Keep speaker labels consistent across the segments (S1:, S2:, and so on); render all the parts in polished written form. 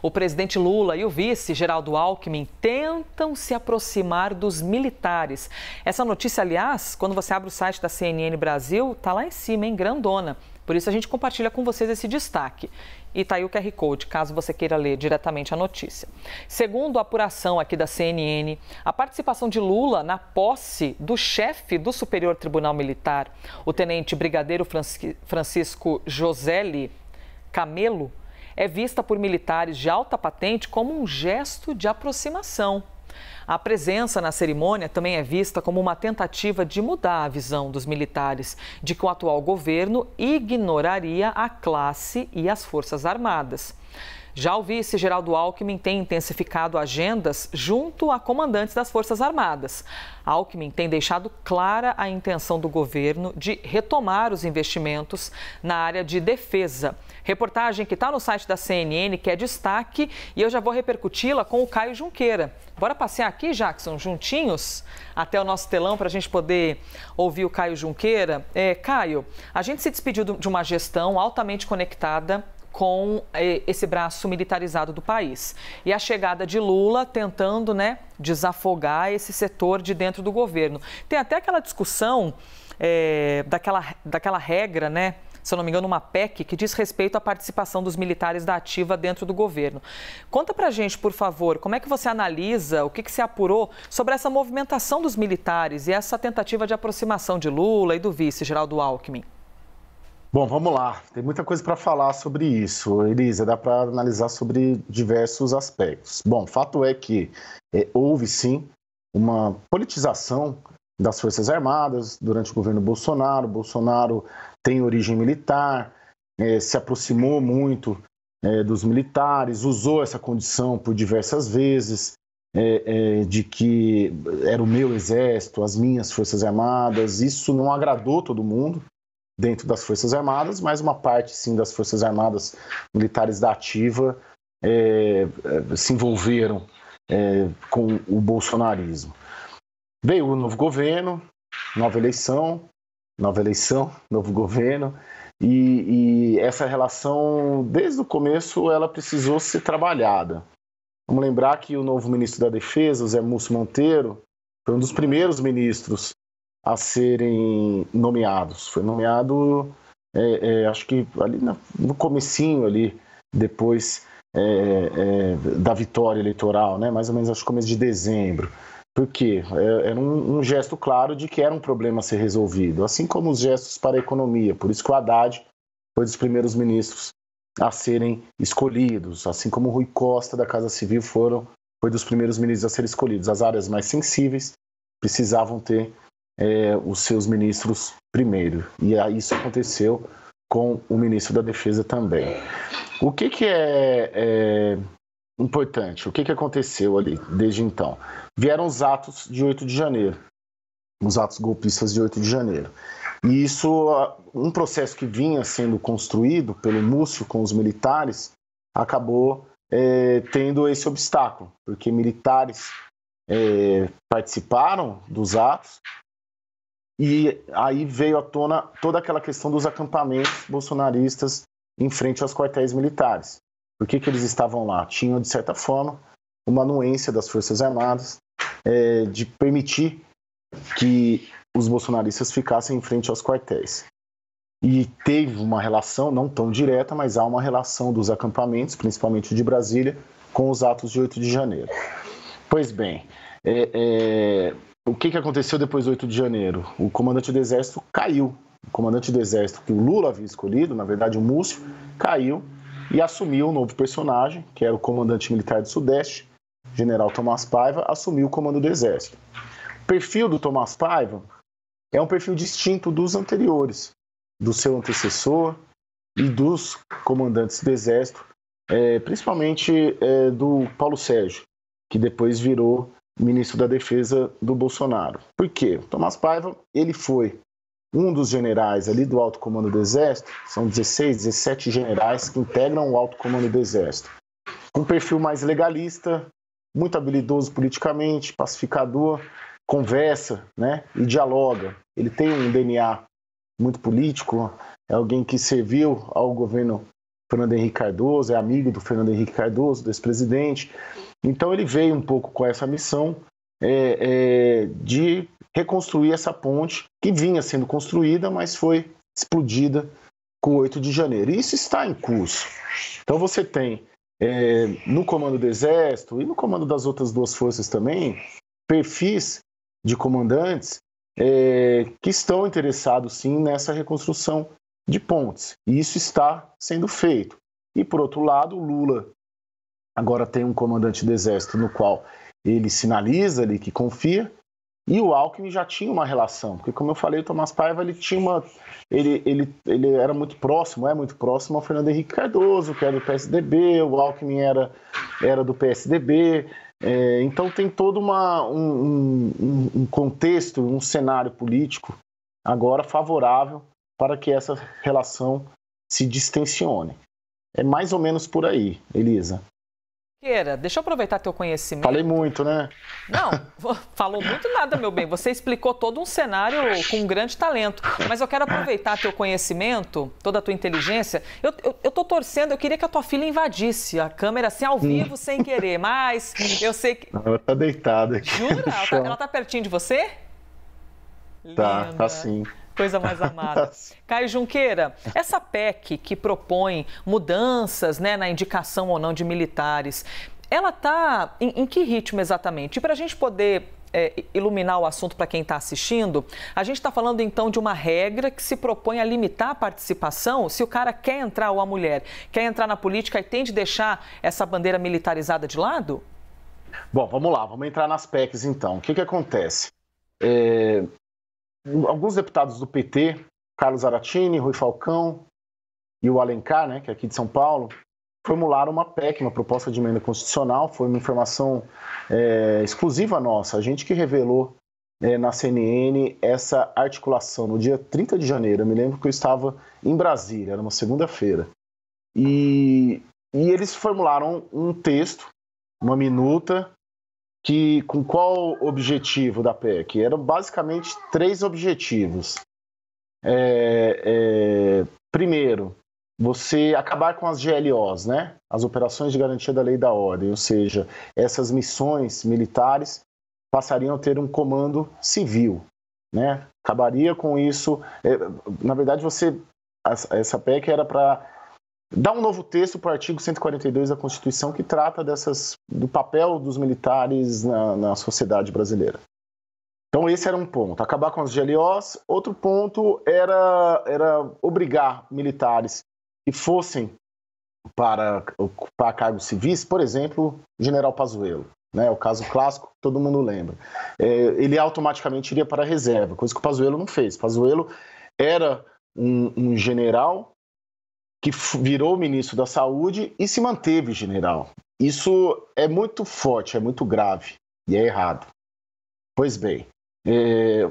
S1: O presidente Lula e o vice, Geraldo Alckmin, tentam se aproximar dos militares. Essa notícia, aliás, quando você abre o site da CNN Brasil, está lá em cima, hein, grandona. Por isso a gente compartilha com vocês esse destaque. E está aí o QR Code, caso você queira ler diretamente a notícia. Segundo a apuração aqui da CNN, a participação de Lula na posse do chefe do Superior Tribunal Militar, o tenente brigadeiro Francisco Joselli Camelo, é vista por militares de alta patente como um gesto de aproximação. A presença na cerimônia também é vista como uma tentativa de mudar a visão dos militares de que o atual governo ignoraria a classe e as Forças Armadas. Já o vice Geraldo Alckmin tem intensificado agendas junto a comandantes das Forças Armadas. Alckmin tem deixado clara a intenção do governo de retomar os investimentos na área de defesa. Reportagem que está no site da CNN, que é destaque, e eu já vou repercuti-la com o Caio Junqueira. Bora passear aqui, Jackson, juntinhos, até o nosso telão para a gente poder ouvir o Caio Junqueira. Caio, a gente se despediu de uma gestão altamente conectada com esse braço militarizado do país. E a chegada de Lula tentando, desafogar esse setor de dentro do governo. Tem até aquela discussão daquela regra, se eu não me engano, uma PEC, que diz respeito à participação dos militares da ativa dentro do governo. Conta pra gente, por favor, como é que você analisa, o que se apurou sobre essa movimentação dos militares e essa tentativa de aproximação de Lula e do vice, Geraldo Alckmin?
S2: Bom, vamos lá. Tem muita coisa para falar sobre isso, Elisa. Dá para analisar sobre diversos aspectos. Bom, fato é que houve, sim, uma politização das Forças Armadas durante o governo Bolsonaro. Bolsonaro tem origem militar, se aproximou muito dos militares, usou essa condição por diversas vezes, de que era o meu exército, as minhas Forças Armadas. Isso não agradou todo mundo dentro das Forças Armadas, mas uma parte, sim, das Forças Armadas militares da ativa se envolveram com o bolsonarismo. Veio o novo governo, nova eleição, novo governo, e essa relação, desde o começo, ela precisou ser trabalhada. Vamos lembrar que o novo ministro da Defesa, o Zé Múcio Monteiro, foi um dos primeiros ministros a serem nomeados. Foi nomeado, acho que ali no comecinho, ali, depois da vitória eleitoral, mais ou menos, acho que começo de dezembro. Por quê? Era um gesto claro de que era um problema a ser resolvido, assim como os gestos para a economia. Por isso que o Haddad foi dos primeiros ministros a serem escolhidos, assim como o Rui Costa, da Casa Civil, foi dos primeiros ministros a serem escolhidos. As áreas mais sensíveis precisavam ter os seus ministros primeiro. E isso aconteceu com o ministro da Defesa também. O que é importante? O que aconteceu ali desde então? Vieram os atos de 8 de janeiro, os atos golpistas de 8 de janeiro. E isso, um processo que vinha sendo construído pelo Múcio com os militares, acabou tendo esse obstáculo, porque militares participaram dos atos. E aí veio à tona toda aquela questão dos acampamentos bolsonaristas em frente aos quartéis militares. Por que eles estavam lá? Tinham, de certa forma, uma anuência das Forças Armadas de permitir que os bolsonaristas ficassem em frente aos quartéis. E teve uma relação, não tão direta, mas há uma relação dos acampamentos, principalmente de Brasília, com os atos de 8 de janeiro. Pois bem, o que aconteceu depois do 8 de janeiro? O comandante do Exército caiu. O comandante do Exército que o Lula havia escolhido, na verdade o Múcio, caiu e assumiu um novo personagem, que era o comandante militar do Sudeste, general Tomás Paiva, assumiu o comando do Exército. O perfil do Tomás Paiva é um perfil distinto dos anteriores, do seu antecessor e dos comandantes do Exército, principalmente do Paulo Sérgio, que depois virou ministro da Defesa do Bolsonaro. Por quê? O Tomás Paiva, ele foi um dos generais ali do alto comando do Exército, são 16, 17 generais que integram o alto comando do Exército. Um perfil mais legalista, muito habilidoso politicamente, pacificador, conversa, e dialoga. Ele tem um DNA muito político, é alguém que serviu ao governo Fernando Henrique Cardoso, é amigo do Fernando Henrique Cardoso, do ex-presidente. Então ele veio um pouco com essa missão de reconstruir essa ponte que vinha sendo construída, mas foi explodida com o 8 de janeiro. E isso está em curso. Então você tem no comando do Exército e no comando das outras duas forças também, perfis de comandantes que estão interessados sim nessa reconstrução de pontes. E isso está sendo feito. E por outro lado, o Lula agora tem um comandante do Exército no qual ele sinaliza ali que confia, e o Alckmin já tinha uma relação, porque como eu falei, o Tomás Paiva ele era muito próximo ao Fernando Henrique Cardoso, que era do PSDB, o Alckmin era do PSDB, então tem todo um contexto, um cenário político agora favorável para que essa relação se distensione. É mais ou menos por aí, Elisa.
S1: Deixa eu aproveitar teu conhecimento.
S2: Falei muito, né?
S1: Não, falou muito nada, meu bem. Você explicou todo um cenário com um grande talento. Mas eu quero aproveitar teu conhecimento, toda a tua inteligência. Eu tô torcendo, eu queria que a tua filha invadisse a câmera assim, ao vivo, sem querer. Mas eu sei que...
S2: Ela tá deitada aqui.
S1: Jura? Ela tá pertinho de você?
S2: Tá sim.
S1: Coisa mais amada. Caio Junqueira, essa PEC que propõe mudanças, né, na indicação ou não de militares, ela está em que ritmo exatamente? E para a gente poder iluminar o assunto para quem está assistindo, a gente está falando então de uma regra que se propõe a limitar a participação se o cara quer entrar, ou a mulher quer entrar na política e tem de deixar essa bandeira militarizada de lado?
S2: Bom, vamos lá, vamos entrar nas PECs então. O que acontece? Alguns deputados do PT, Carlos Zaratini, Rui Falcão e o Alencar, né, que é aqui de São Paulo, formularam uma PEC, uma proposta de emenda constitucional. Foi uma informação exclusiva nossa, a gente que revelou na CNN essa articulação no dia 30 de janeiro. Eu me lembro que eu estava em Brasília, era uma segunda-feira. E eles formularam um texto, uma minuta, com qual objetivo da PEC? Eram basicamente 3 objetivos. Primeiro, você acabar com as GLOs, né? As Operações de Garantia da Lei e da Ordem, ou seja, essas missões militares passariam a ter um comando civil, né? Acabaria com isso. Na verdade, essa PEC era para dar um novo texto para o artigo 142 da Constituição, que trata do papel dos militares na sociedade brasileira. Então esse era um ponto, acabar com as GLOs. Outro ponto era obrigar militares que fossem para ocupar cargos civis, por exemplo, o general Pazuello, né, o caso clássico que todo mundo lembra. Ele automaticamente iria para a reserva, coisa que o Pazuello não fez. Pazuello era um general que virou ministro da Saúde e se manteve general. Isso é muito forte, é muito grave e é errado. Pois bem,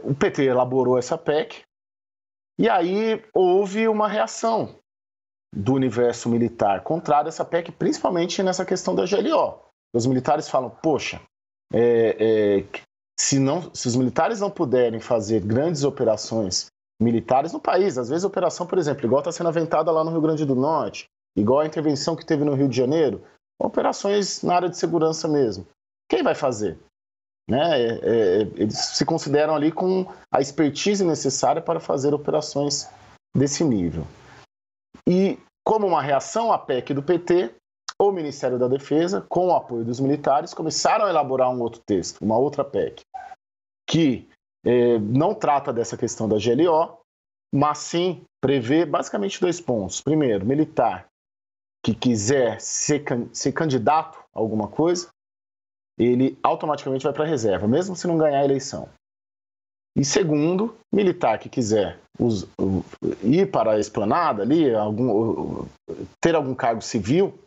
S2: o PT elaborou essa PEC e aí houve uma reação do universo militar contrária a essa PEC, principalmente nessa questão da GLO. Os militares falam, poxa, se os militares não puderem fazer grandes operações militares no país, às vezes operação, por exemplo, igual está sendo aventada lá no Rio Grande do Norte, igual a intervenção que teve no Rio de Janeiro, operações na área de segurança mesmo. Quem vai fazer? Né? Eles se consideram ali com a expertise necessária para fazer operações desse nível. E, como uma reação à PEC do PT, o Ministério da Defesa, com o apoio dos militares, começaram a elaborar um outro texto, uma outra PEC, que não trata dessa questão da GLO, mas sim prevê basicamente 2 pontos. Primeiro, militar que quiser ser candidato a alguma coisa, ele automaticamente vai para a reserva, mesmo se não ganhar a eleição. E segundo, militar que quiser ir para a esplanada ali, ter algum cargo civil,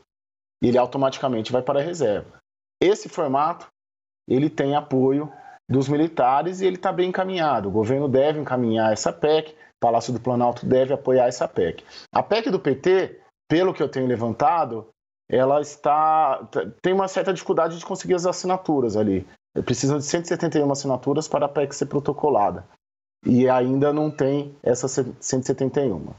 S2: ele automaticamente vai para a reserva. Esse formato, ele tem apoio dos militares e ele está bem encaminhado. O governo deve encaminhar essa PEC, o Palácio do Planalto deve apoiar essa PEC. A PEC do PT, pelo que eu tenho levantado, ela tem uma certa dificuldade de conseguir as assinaturas ali. Precisam de 171 assinaturas para a PEC ser protocolada. E ainda não tem essas 171.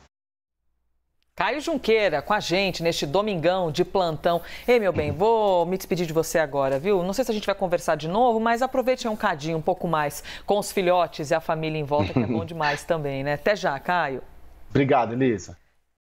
S1: Caio Junqueira com a gente neste domingão de plantão. Ei, meu bem, vou me despedir de você agora, viu? Não sei se a gente vai conversar de novo, mas aproveite um cadinho, um pouco mais com os filhotes e a família em volta, que é bom demais também, né? Até já, Caio.
S2: Obrigado, Elisa.